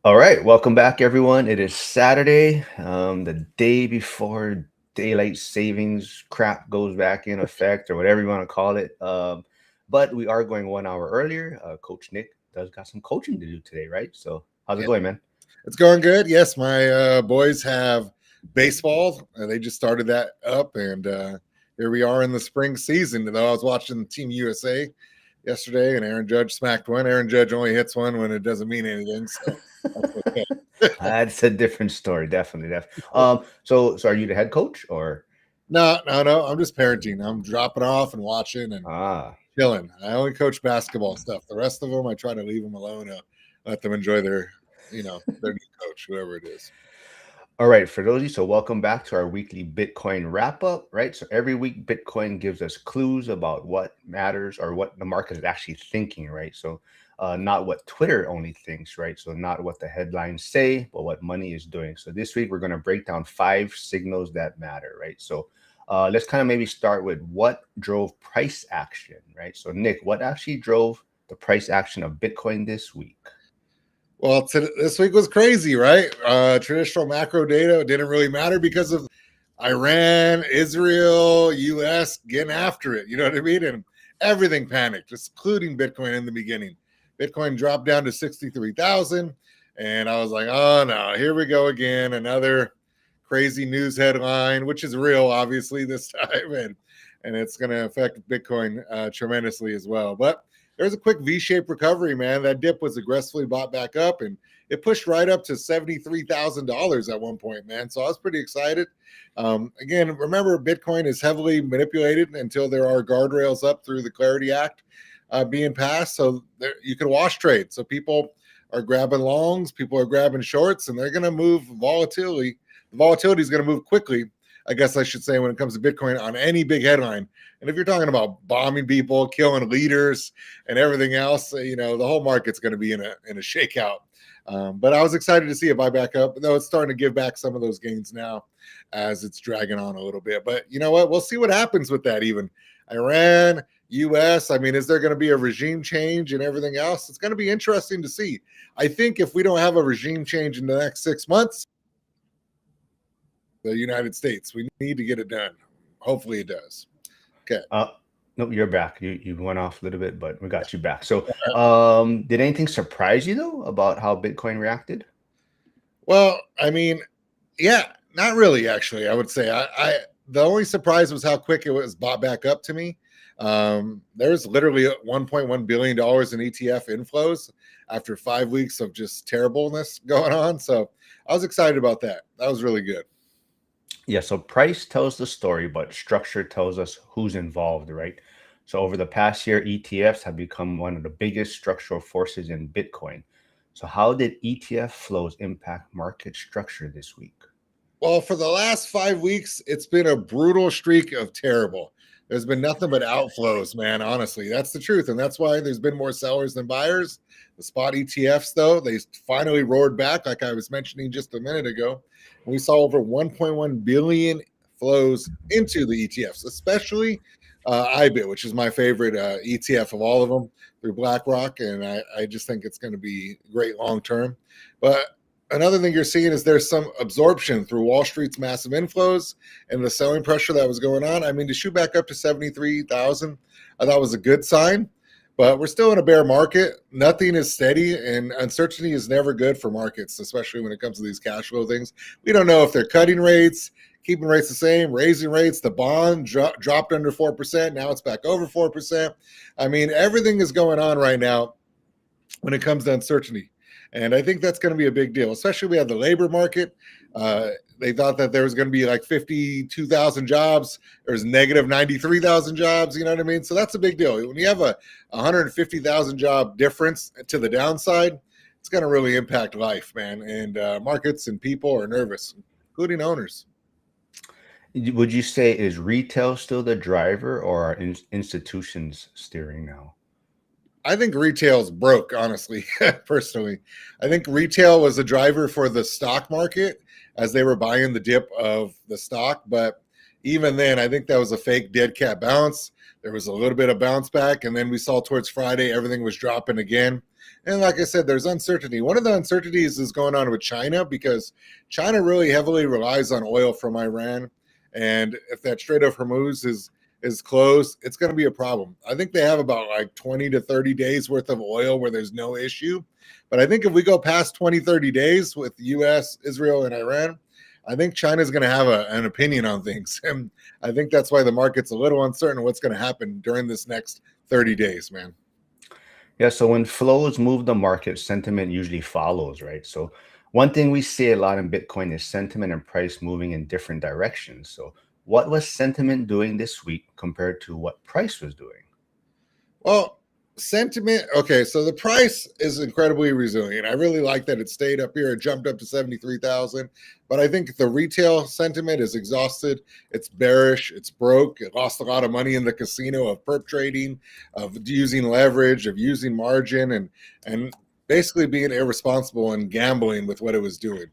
All right, welcome back, everyone. It is Saturday, the day before daylight savings crap goes back in effect, or whatever you want to call it. But we are going 1 hour earlier. Coach Nick does got some coaching to do today, right? So, how's it Yeah, going, man? it's going good. Yes, my boys have baseball. They just started that up, and here we are in the spring season. Though I was watching Team USA yesterday, and Aaron Judge smacked one. Aaron Judge only hits one when it doesn't mean anything, so that's okay. That's a different story, definitely. So are you the head coach or? No. I'm just parenting. I'm dropping off and watching and Ah, chilling. I only coach basketball stuff. The rest of them, I try to leave them alone. Let them enjoy their new coach, whoever it is. all right, for those of you, so welcome back to our weekly Bitcoin wrap up, right? So every week, Bitcoin gives us clues about what matters or what the market is actually thinking, right? So not what Twitter only thinks, right? So not what the headlines say, but what money is doing. So this week, we're going to break down 5 signals that matter, right? So let's kind of maybe start with what drove price action, right? So Nick, what actually drove the price action of Bitcoin this week? Well, this week was crazy, right? Traditional macro data didn't really matter because of Iran, Israel, US getting after it. You know what I mean? And everything panicked, including Bitcoin in the beginning. Bitcoin dropped down to 63,000. And I was like, oh no, here we go again. Another crazy news headline, which is real, obviously, this time. And it's going to affect Bitcoin tremendously as well. But there's a quick V-shaped recovery, man. That dip was aggressively bought back up, and it pushed right up to $73,000 at one point, man. So I was pretty excited. Again, remember, Bitcoin is heavily manipulated until there are guardrails up through the Clarity Act being passed. So you can wash trade. So people are grabbing longs, people are grabbing shorts, and they're going to move volatility. The volatility is going to move quickly, I guess I should say, when it comes to Bitcoin on any big headline. And if you're talking about bombing people, killing leaders, and everything else, the whole market's going to be in a shakeout. But I was excited to see it buy back up, though it's starting to give back some of those gains now as it's dragging on a little bit. But you know what? We'll see what happens with that. Even Iran, US. I mean, is there going to be a regime change and everything else? It's going to be interesting to see. I think if we don't have a regime change in the next 6 months, the United States, we need to get it done. Hopefully it does. Okay. Uh, no, you're back. You went off a little bit, but we got you back. So, did anything surprise you though about how Bitcoin reacted? Well, I mean, yeah, not really. Actually, I would say I the only surprise was how quick it was bought back up to me. There's literally $1.1 billion in ETF inflows after 5 weeks of just terribleness going on. So I was excited about that. That was really good. Yeah, so price tells the story, but structure tells us who's involved, right? So over the past year, ETFs have become one of the biggest structural forces in Bitcoin. So how did ETF flows impact market structure this week? Well, for the last 5 weeks, it's been a brutal streak of terrible. There's been nothing but outflows, man. Honestly, that's the truth. And that's why there's been more sellers than buyers. The spot ETFs, though, they finally roared back, like I was mentioning just a minute ago. And we saw over 1.1 billion flows into the ETFs, especially IBIT, which is my favorite ETF of all of them through BlackRock. And I just think it's going to be great long term. But another thing you're seeing is there's some absorption through Wall Street's massive inflows and the selling pressure that was going on. I mean, to shoot back up to 73,000, I thought was a good sign, but we're still in a bear market. Nothing is steady, and uncertainty is never good for markets, especially when it comes to these cash flow things. We don't know if they're cutting rates, keeping rates the same, raising rates. The bond dropped under 4%. Now it's back over 4%. I mean, everything is going on right now when it comes to uncertainty. And I think that's going to be a big deal, especially we have the labor market. They thought that there was going to be like 52,000 jobs. There's negative 93,000 jobs. You know what I mean? So that's a big deal. When you have a 150,000 job difference to the downside, it's going to really impact life, man. And markets and people are nervous, including owners. Would you say is retail still the driver or are institutions steering now? I think retail's broke, honestly, personally. I think retail was a driver for the stock market as they were buying the dip of the stock. But even then, I think that was a fake dead cat bounce. There was a little bit of bounce back. And then we saw towards Friday, everything was dropping again. And like I said, there's uncertainty. One of the uncertainties is going on with China because China really heavily relies on oil from Iran. And if that Strait of Hormuz is closed, it's going to be a problem. I think they have about like 20 to 30 days worth of oil where there's no issue. But I think if we go past 20, 30 days with US, Israel, and Iran, I think China's going to have an opinion on things. And I think that's why the market's a little uncertain what's going to happen during this next 30 days, man. Yeah, so when flows move the market, sentiment usually follows, right? So one thing we see a lot in Bitcoin is sentiment and price moving in different directions. So what was sentiment doing this week compared to what price was doing? Well, sentiment. Okay, so the price is incredibly resilient. I really like that it stayed up here. It jumped up to 73,000. But I think the retail sentiment is exhausted. It's bearish. It's broke. It lost a lot of money in the casino of perp trading, of using leverage, of using margin, and basically being irresponsible and gambling with what it was doing.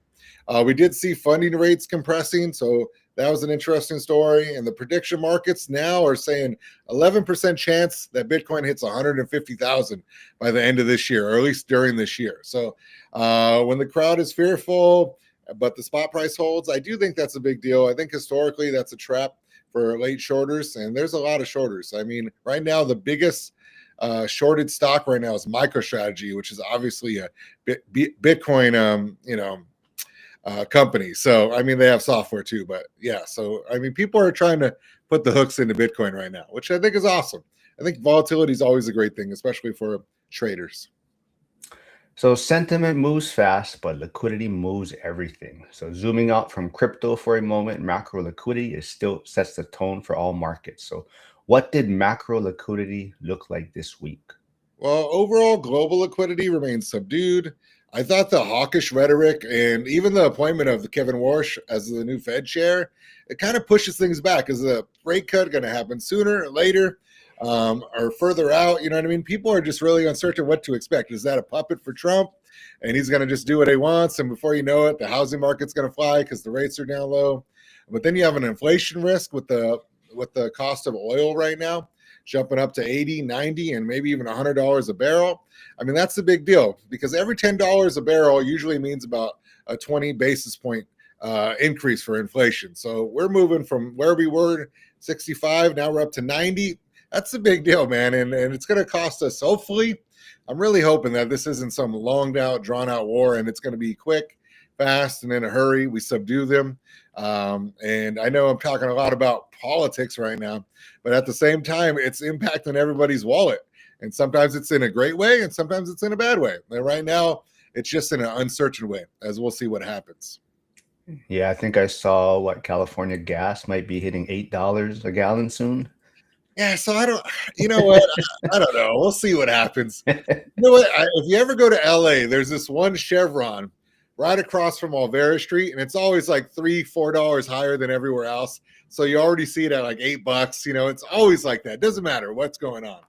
We did see funding rates compressing, so that was an interesting story. And the prediction markets now are saying 11% chance that Bitcoin hits 150,000 by the end of this year, or at least during this year. So when the crowd is fearful, but the spot price holds, I do think that's a big deal. I think historically that's a trap for late shorters, and there's a lot of shorters. I mean, right now the biggest shorted stock right now is MicroStrategy, which is obviously a Bitcoin, company. So, I mean, they have software too, but yeah. So, I mean, people are trying to put the hooks into Bitcoin right now, which I think is awesome. I think volatility is always a great thing, especially for traders. So sentiment moves fast, but liquidity moves everything. So zooming out from crypto for a moment, macro liquidity is still sets the tone for all markets. So what did macro liquidity look like this week? Well, overall, global liquidity remains subdued. I thought the hawkish rhetoric and even the appointment of Kevin Warsh as the new Fed chair, it kind of pushes things back. Is the rate cut going to happen sooner or later, or further out? You know what I mean? People are just really uncertain what to expect. Is that a puppet for Trump, and he's going to just do what he wants, and before you know it, the housing market's going to fly because the rates are down low? But then you have an inflation risk with the cost of oil right now jumping up to 80, 90, and maybe even $100 a barrel. I mean, that's a big deal because every $10 a barrel usually means about a 20 basis point increase for inflation. So we're moving from where we were 65, now we're up to 90. That's a big deal, man. And it's going to cost us, hopefully, I'm really hoping that this isn't some long out, drawn out war and it's going to be quick, fast, and in a hurry. We subdue them. And I know I'm talking a lot about politics right now, but at the same time, it's impacting everybody's wallet. And sometimes it's in a great way, and sometimes it's in a bad way. And right now, it's just in an uncertain way, as we'll see what happens. Yeah, I think I saw what California gas might be hitting $8 a gallon soon. Yeah, so I don't, you know what? I don't know. We'll see what happens. You know what? If you ever go to LA, there's this one Chevron right across from Olvera Street, and it's always like $3, $4 higher than everywhere else. So you already see it at like $8. You know, it's always like that. Doesn't matter what's going on.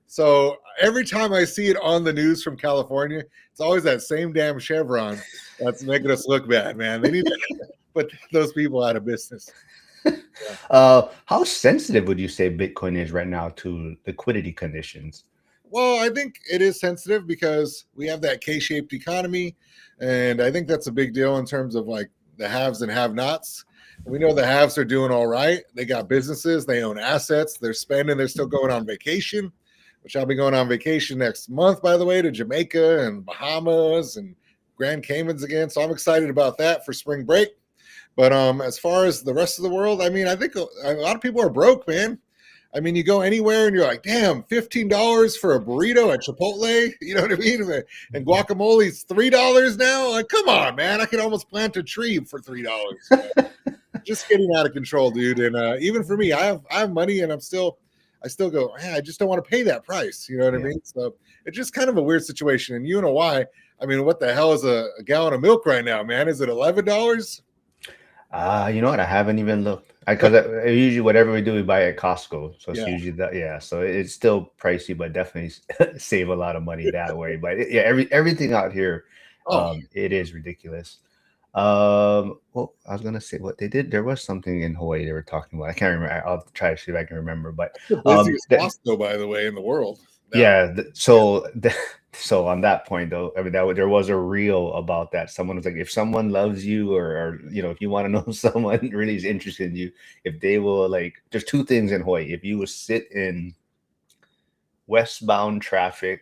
So every time I see it on the news from California, it's always that same damn Chevron that's making us look bad, man. They need to put those people out of business. Yeah. How sensitive would you say Bitcoin is right now to liquidity conditions? Well, I think it is sensitive because we have that K-shaped economy, and I think that's a big deal in terms of like the haves and have-nots. We know the haves are doing all right. They got businesses, they own assets, they're spending, they're still going on vacation, which I'll be going on vacation next month, by the way, to Jamaica and Bahamas and Grand Caymans again. So I'm excited about that for spring break. But as far as the rest of the world, I mean, I think a lot of people are broke, man. I mean, you go anywhere and you're like, damn, $15 for a burrito at Chipotle. You know what I mean? And guacamole's $3 now. Like, come on, man. I could almost plant a tree for $3. Just getting out of control, dude. And even for me, I have money and I still go, I just don't want to pay that price. You know what I mean? So it's just kind of a weird situation. And you know why? I mean, what the hell is a gallon of milk right now, man? Is it $11? You know what? I haven't even looked because usually whatever we do, we buy at Costco. So it's Yeah. usually that. Yeah. So it's still pricey, but definitely save a lot of money that way. But yeah, everything out here, Oh, it is ridiculous. Well, I was gonna say what they did. There was something in Hawaii they were talking about. I can't remember. I'll try to see if I can remember. But the busiest Costco, by the way, in the world. Now. yeah. So So on that point, though, I mean, there was a reel about that. Someone was like, if someone loves you, or if you want to know someone really is interested in you, if they will like, there's two things in Hawaii. If you will sit in westbound traffic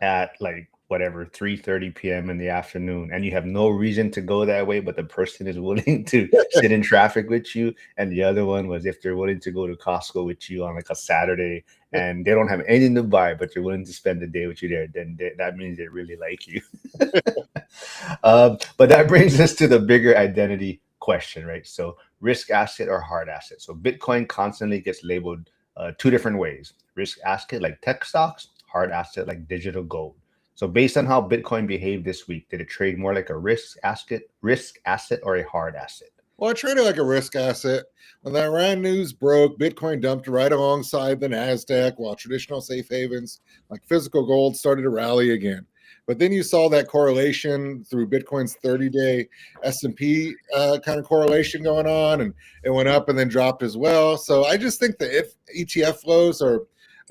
at like whatever 3:30 p.m. in the afternoon, and you have no reason to go that way, but the person is willing to sit in traffic with you. And the other one was if they're willing to go to Costco with you on like a Saturday, and they don't have anything to buy, but they're willing to spend the day with you there, then that means they really like you. But that brings us to the bigger identity question, right? So, risk asset or hard asset. So, Bitcoin constantly gets labeled two different ways: risk asset like tech stocks, hard asset like digital gold. So, based on how Bitcoin behaved this week, did it trade more like a risk asset, or a hard asset? Well, I traded like a risk asset. When the Iran news broke, Bitcoin dumped right alongside the NASDAQ, while traditional safe havens like physical gold started to rally again. But then you saw that correlation through Bitcoin's 30-day S&P kind of correlation going on, and it went up and then dropped as well. So I just think the ETF flows are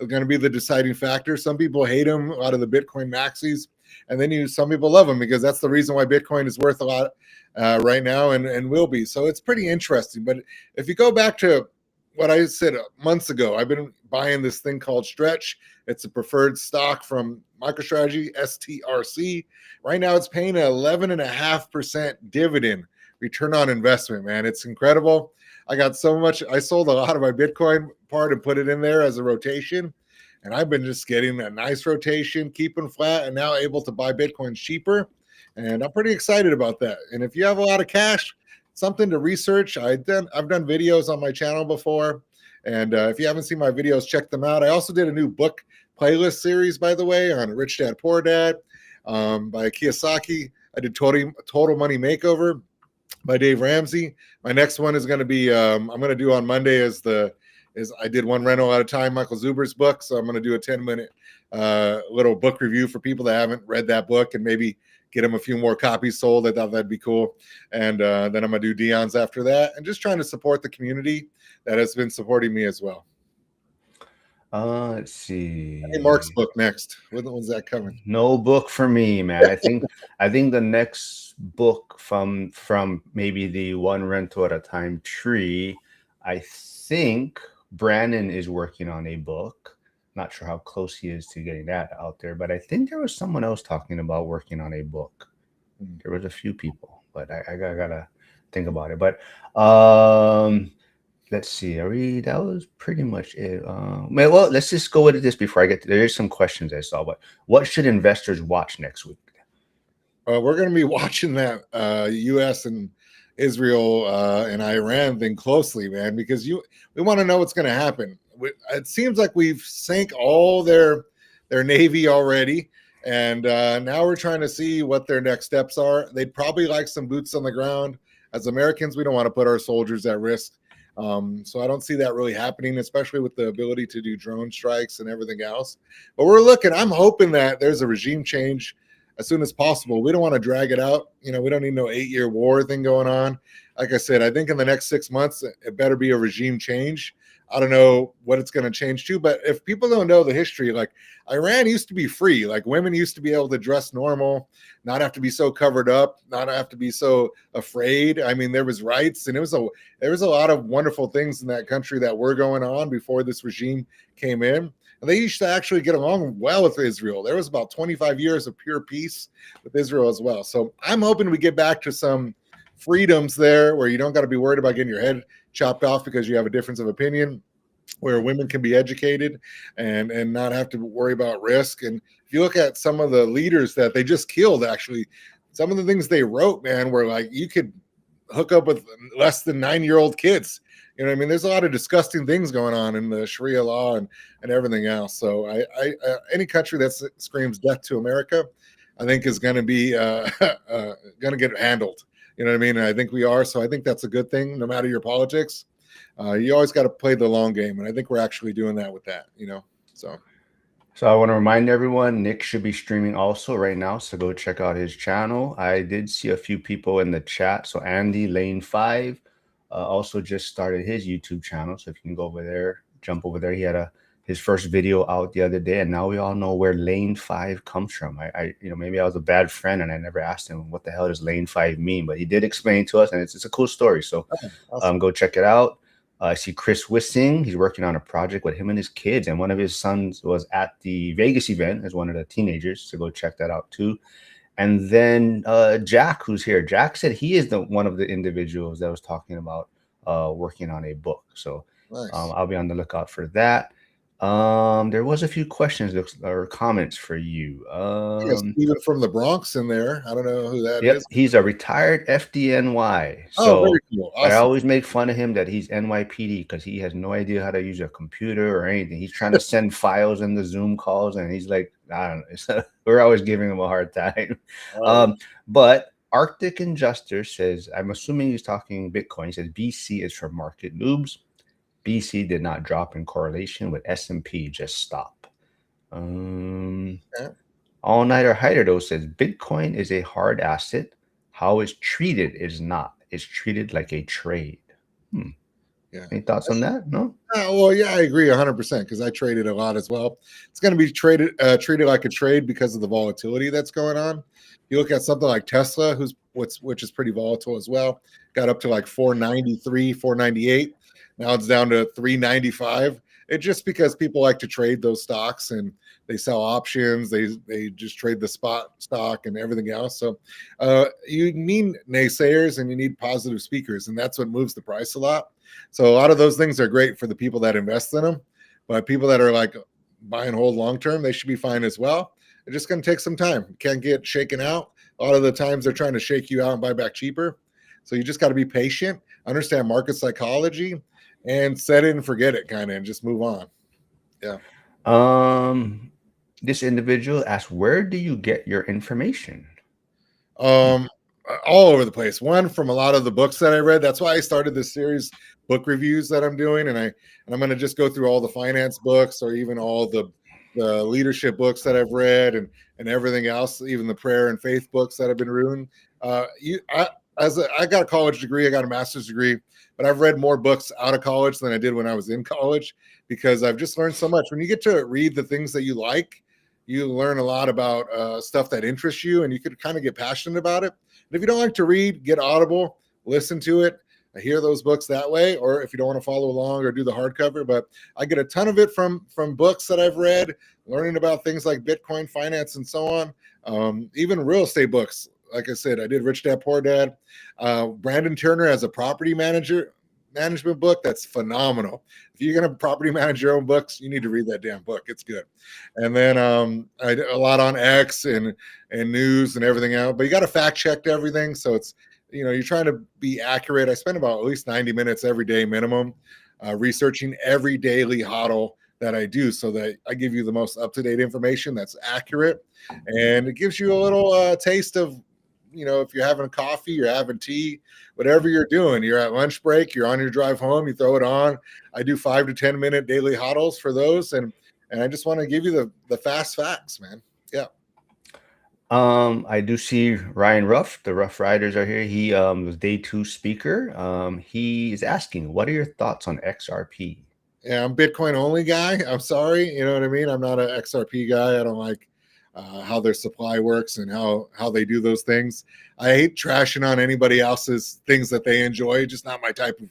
going to be the deciding factor. Some people hate them out of the Bitcoin maxis, and then some people love them because that's the reason why Bitcoin is worth a lot right now and will be. So it's pretty interesting. But if you go back to what I said months ago, I've been buying this thing called Stretch. It's a preferred stock from MicroStrategy, STRC. Right now, it's paying an 11.5% dividend return on investment, man. It's incredible. I got so much. I sold a lot of my Bitcoin part and put it in there as a rotation. And I've been just getting a nice rotation, keeping flat, and now able to buy Bitcoin cheaper. And I'm pretty excited about that. And if you have a lot of cash, something to research. I've done videos on my channel before, and if you haven't seen my videos, check them out. I also did a new book playlist series, by the way, on Rich Dad Poor Dad by Kiyosaki. I did Total Money Makeover by Dave Ramsey. My next one is going to be I'm going to do on Monday is I did one rental at a time, Michael Zuber's book. So I'm going to do a 10-minute little book review for people that haven't read that book and maybe get them a few more copies sold. I thought that'd be cool. And then I'm going to do Dion's after that, and just trying to support the community that has been supporting me as well. Let's see. Hey, Mark's book next. When's that coming? No book for me, man. I think the next book from maybe the one rental at a time tree. I think Brandon is working on a book. Not sure how close he is to getting that out there, but I think there was someone else talking about working on a book. There was a few people, but I gotta think about it. But let's see. That was pretty much it. Well, let's just go with this before I get to, there's some questions I saw, but what should investors watch next week? We're going to be watching that U.S. and Israel and Iran thing closely, man, because we want to know what's going to happen. It seems like we've sank all their navy already, and now we're trying to see what their next steps are. They'd probably like some boots on the ground. As Americans, we don't want to put our soldiers at risk. So I don't see that really happening, especially with the ability to do drone strikes and everything else. But I'm hoping that there's a regime change as soon as possible. We don't want to drag it out. We don't need no 8-year war thing going on. Like I said, I think in the next 6 months, it better be a regime change. I don't know what it's going to change to, but if people don't know the history, like Iran used to be free, like women used to be able to dress normal, not have to be so covered up, not have to be so afraid. I mean, there was rights, and there was a lot of wonderful things in that country that were going on before this regime came in. And they used to actually get along well with Israel. There was about 25 years of pure peace with Israel as well. So I'm hoping we get back to some freedoms there where you don't got to be worried about getting your head chopped off because you have a difference of opinion, where women can be educated and not have to worry about risk. And if you look at some of the leaders that they just killed, actually, some of the things they wrote, man, were like you could hook up with less than 9-year-old kids. You know what I mean? There's a lot of disgusting things going on in the Sharia law and everything else. So any country that screams death to America, I think is going to be going to get handled. You know what I mean? And I think we are. So I think that's a good thing, no matter your politics. You always got to play the long game. And I think we're actually doing that with that, So I want to remind everyone, Nick should be streaming also right now. So go check out his channel. I did see a few people in the chat. So Andy Lane 5 also just started his YouTube channel. So if you can go over there, jump over there. his first video out the other day, and now we all know where Lane 5 comes from. Maybe I was a bad friend and I never asked him what the hell does Lane 5 mean, but he did explain to us, and it's a cool story. So Oh, awesome. go check it out. I see Chris Wissing. He's working on a project with him and his kids, and one of his sons was at the Vegas event as one of the teenagers. So go check that out too. And then Jack, who's here, Jack said he is the one of the individuals that was talking about working on a book. So Nice. I'll be on the lookout for that. There was a few questions or comments for you. Yes, even from the Bronx in there. I don't know who that Yep, is. he's a retired FDNY. Oh, very So, cool. but I Awesome. always make fun of him that he's NYPD because he has no idea how to use a computer or anything. He's trying to send files in the Zoom calls, and he's like, I don't know. So we're always giving him a hard time. Oh, But Arctic Injuster says, I'm assuming he's talking Bitcoin. He says BC is for market noobs. BC did not drop in correlation with S&P, just stop. yeah. All Nighter Hider though says Bitcoin is a hard asset. How it's treated is not. It's treated like a trade. Hmm. Yeah. Any thoughts on that? No. Well, yeah, I agree 100% because I traded a lot as well. It's going to be treated like a trade because of the volatility that's going on. You look at something like Tesla, which is pretty volatile as well. Got up to like 493, 498. Now it's down to 395. It's just because people like to trade those stocks and they sell options. They just trade the spot stock and everything else. So you need naysayers and you need positive speakers, and that's what moves the price a lot. So a lot of those things are great for the people that invest in them, but people that are like buy and hold long term, they should be fine as well. It's just going to take some time. You can't get shaken out. A lot of the times they're trying to shake you out and buy back cheaper. So you just got to be patient, understand market psychology, and set it and forget it, kind of, and just move on. Yeah. Um, this individual asked, "Where do you get your information?" Hmm. Um, all over the place. One from a lot of the books that I read. That's why I started this series, book reviews that I'm doing, and I'm going to just go through all the finance books or even all the leadership books that I've read and everything else, even the prayer and faith books that I've been reading. I got a college degree, I got a master's degree, but I've read more books out of college than I did when I was in college because I've just learned so much. When you get to read the things that you like, you learn a lot about stuff that interests you, and you could kind of get passionate about it. And if you don't like to read, get Audible, listen to it, hear those books that way, or if you don't want to follow along or do the hardcover. But I get a ton of it from books that I've read, learning about things like Bitcoin, finance, and so on. Even real estate books. Like I said, I did Rich Dad Poor Dad. Brandon Turner as a property management book that's phenomenal. If you're going to property manage your own books, you need to read that damn book. It's good. And then I did a lot on X and news and everything else, but you got to fact check everything. So it's, you're trying to be accurate. I spend about at least 90 minutes every day minimum researching every daily HoDL that I do so that I give you the most up-to-date information that's accurate. And it gives you a little taste of, if you're having coffee, you're having tea, whatever you're doing, you're at lunch break, you're on your drive home, you throw it on. I do 5 to 10 minute daily HoDLs for those. And I just want to give you the fast facts, man. Yeah. I do see Ryan Ruff. The Rough Riders are here. He was day 2 speaker. He is asking, what are your thoughts on XRP? Yeah, I'm Bitcoin only guy. I'm sorry, you know what I mean. I'm not an XRP guy. I don't like how their supply works and how they do those things. I hate trashing on anybody else's things that they enjoy. Just not my type of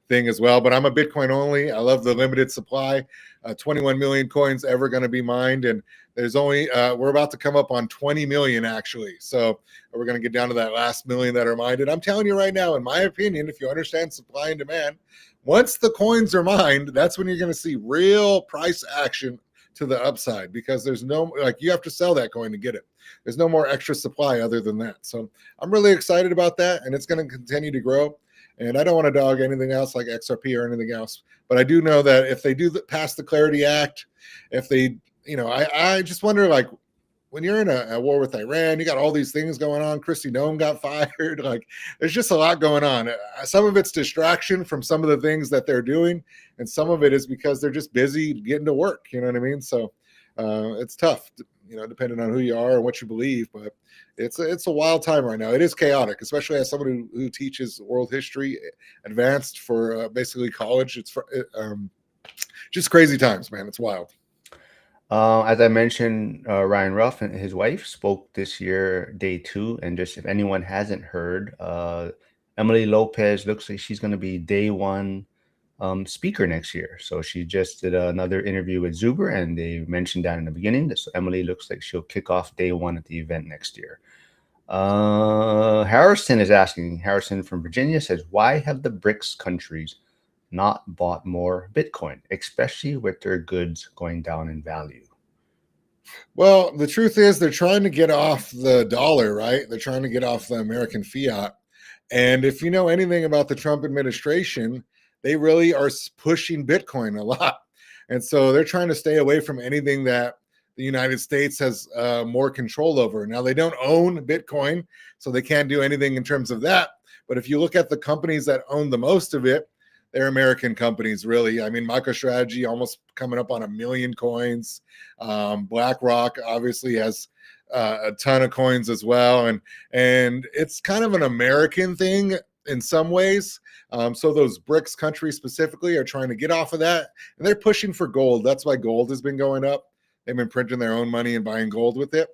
thing as well. But I'm a Bitcoin only. I love the limited supply. 21 million coins ever going to be mined, and there's only we're about to come up on 20 million actually. So we're going to get down to that last million that are mined. And I'm telling you right now, in my opinion, if you understand supply and demand, once the coins are mined, that's when you're going to see real price action to the upside because there's no, like, you have to sell that coin to get it. There's no more extra supply other than that. So I'm really excited about that, and it's going to continue to grow. And I don't want to dog anything else like XRP or anything else, but I do know that if they do pass the Clarity Act, if they, I just wonder, like, when you're in a war with Iran, you got all these things going on. Christy Nome got fired. Like, there's just a lot going on. Some of it's distraction from some of the things that they're doing, and some of it is because they're just busy getting to work. You know what I mean? So it's tough, depending on who you are and what you believe. But it's a wild time right now. It is chaotic, especially as someone who teaches world history advanced for basically college. Just crazy times, man. It's wild. As I mentioned, Ryan Ruff and his wife spoke this year, day two. And just if anyone hasn't heard, Emily Lopez looks like she's going to be day one speaker next year. So she just did another interview with Zuber, and they mentioned that in the beginning. So Emily looks like she'll kick off day one at the event next year. Harrison is asking, Harrison from Virginia says, why have the BRICS countries not bought more Bitcoin, especially with their goods going down in value? Well, the truth is they're trying to get off the dollar, right? They're trying to get off the American fiat. And if you know anything about the Trump administration, they really are pushing Bitcoin a lot. And so they're trying to stay away from anything that the United States has more control over. Now, they don't own Bitcoin, so they can't do anything in terms of that. But if you look at the companies that own the most of it, they're American companies, really. I mean, MicroStrategy almost coming up on 1 million coins. BlackRock obviously has a ton of coins as well, and it's kind of an American thing in some ways. So those BRICS countries specifically are trying to get off of that, and they're pushing for gold. That's why gold has been going up. They've been printing their own money and buying gold with it.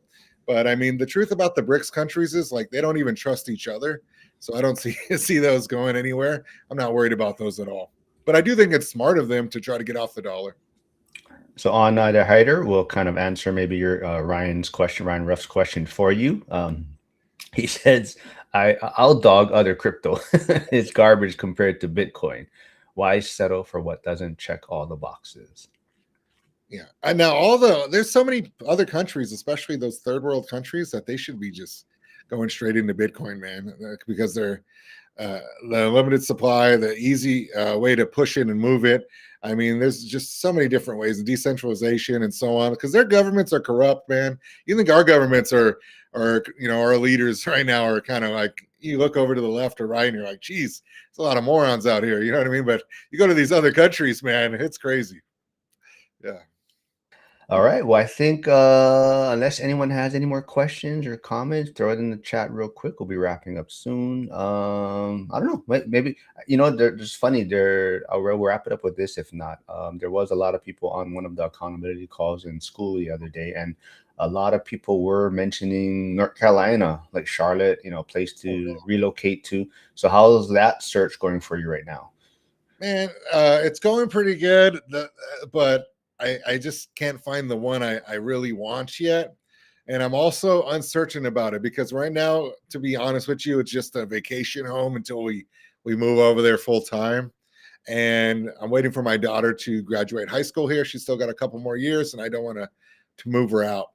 But I mean, the truth about the BRICS countries is like they don't even trust each other. So I don't see those going anywhere. I'm not worried about those at all. But I do think it's smart of them to try to get off the dollar. So on the hider, we'll kind of answer maybe your Ryan's question, Ryan Ruff's question for you. He says, I'll dog other crypto. It's garbage compared to Bitcoin. Why settle for what doesn't check all the boxes? Yeah. And now there's so many other countries, especially those third world countries, that they should be just going straight into Bitcoin, man, because they're the limited supply, the easy way to push it and move it. I mean, there's just so many different ways, and decentralization and so on, because their governments are corrupt, man. You think our governments are our leaders right now are kind of like, you look over to the left or right and you're like, geez, there's a lot of morons out here. You know what I mean? But you go to these other countries, man, it's crazy. Yeah. All right. Well, I think unless anyone has any more questions or comments, throw it in the chat real quick. We'll be wrapping up soon. I don't know. Maybe there's funny. We'll wrap it up with this. If not, there was a lot of people on one of the accountability calls in school the other day, and a lot of people were mentioning North Carolina, like Charlotte, place to relocate to. So how's that search going for you right now? Man, it's going pretty good, but I just can't find the one I really want yet. And I'm also uncertain about it because right now, to be honest with you, it's just a vacation home until we move over there full time. And I'm waiting for my daughter to graduate high school here. She's still got a couple more years, and I don't want to move her out.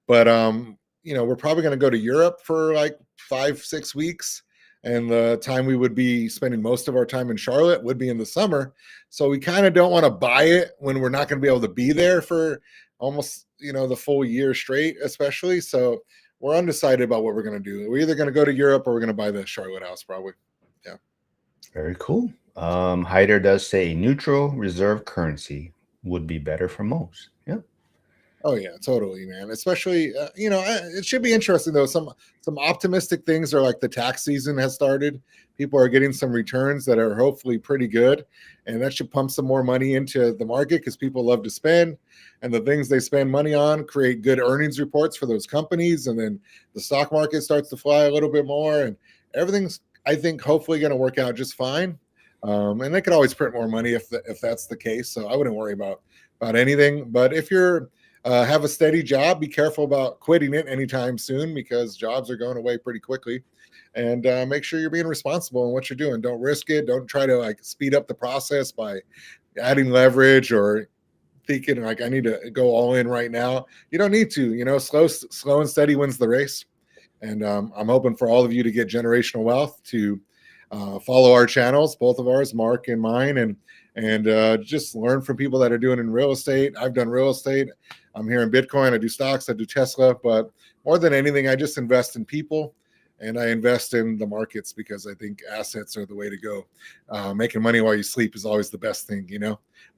But we're probably going to go to Europe for like 5-6 weeks, and the time we would be spending most of our time in Charlotte would be in the summer. So we kind of don't want to buy it when we're not going to be able to be there for almost the full year straight, especially. So we're undecided about what we're going to do. We're either going to go to Europe or we're going to buy the Charlotte house, probably. Yeah. Very cool. Hyder does say neutral reserve currency would be better for most. Yeah. Oh yeah, totally, man. Especially, it should be interesting though. Some optimistic things are like the tax season has started. People are getting some returns that are hopefully pretty good, and that should pump some more money into the market because people love to spend, and the things they spend money on create good earnings reports for those companies, and then the stock market starts to fly a little bit more, and everything's, I think, hopefully going to work out just fine. And they could always print more money if that's the case. So I wouldn't worry about anything. But if you're have a steady job, be careful about quitting it anytime soon because jobs are going away pretty quickly. And make sure you're being responsible in what you're doing. Don't risk it. Don't try to like speed up the process by adding leverage or thinking like I need to go all in right now. You don't need to. Slow and steady wins the race. And I'm hoping for all of you to get generational wealth, to follow our channels, both of ours, Marc and mine, and just learn from people that are doing in real estate. I've done real estate. I'm here in Bitcoin. I do stocks. I do Tesla. But more than anything, I just invest in people and I invest in the markets because I think assets are the way to go. Making money while you sleep is always the best thing.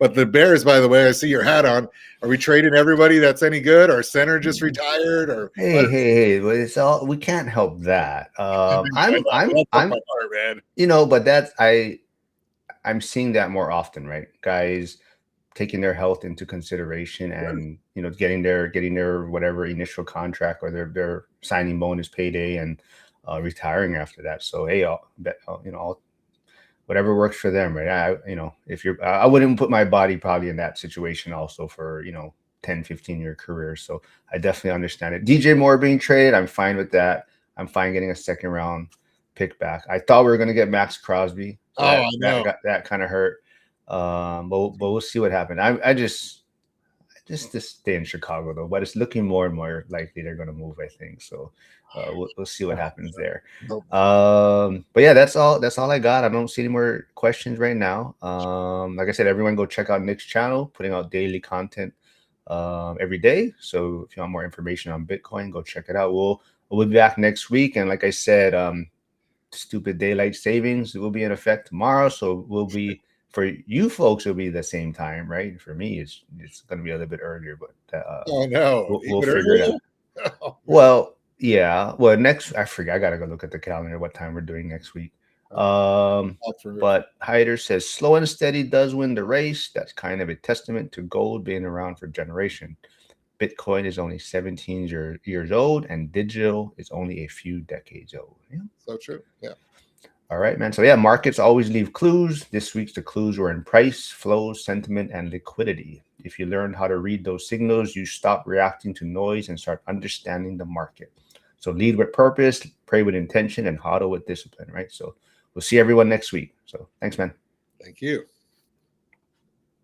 But the Bears, by the way, I see your hat on. Are we trading everybody that's any good? Or center just retired? Or Hey, hey, hey! Well, it's all we can't help that. That broke my heart, man. But I'm seeing that more often, right, guys? taking their health into consideration, and getting their whatever initial contract or their signing bonus payday, and retiring after that. So hey, I'll whatever works for them, right? If you're, I wouldn't put my body probably in that situation also for 10-15 year career. So I definitely understand it. DJ Moore being traded, I'm fine with that. I'm fine getting a second round pick back. I thought we were going to get Max Crosby, so Oh, that I that know. got that kind of hurt. But we'll see what happens. I just stay in Chicago though, but it's looking more and more likely they're going to move. I think so. We'll see what happens there. Nope. But yeah, that's all I got. I don't see any more questions right now. Like I said, everyone go check out Nick's channel, putting out daily content every day. So if you want more information on Bitcoin, go check it out. We'll be back next week, and like I said, stupid daylight savings will be in effect tomorrow. So we'll be for you folks, it'll be the same time, right? For me, it's going to be a little bit earlier, but Oh no, we'll even figure it out. earlier. Oh man. Well, yeah. Well, next I forget. I gotta go look at the calendar. What time we're doing next week? That's for But Hyder says slow and steady does win the race. That's kind of a testament to gold being around for generation. Bitcoin is only 17 years old, and digital is only a few decades old. Yeah. so true. Yeah. All right, man. So yeah, markets always leave clues. This week's the clues were in price, flows, sentiment, and liquidity. If you learn how to read those signals, you stop reacting to noise and start understanding the market. So lead with purpose, pray with intention, and hodl with discipline, right? So we'll see everyone next week. So thanks, man. Thank you.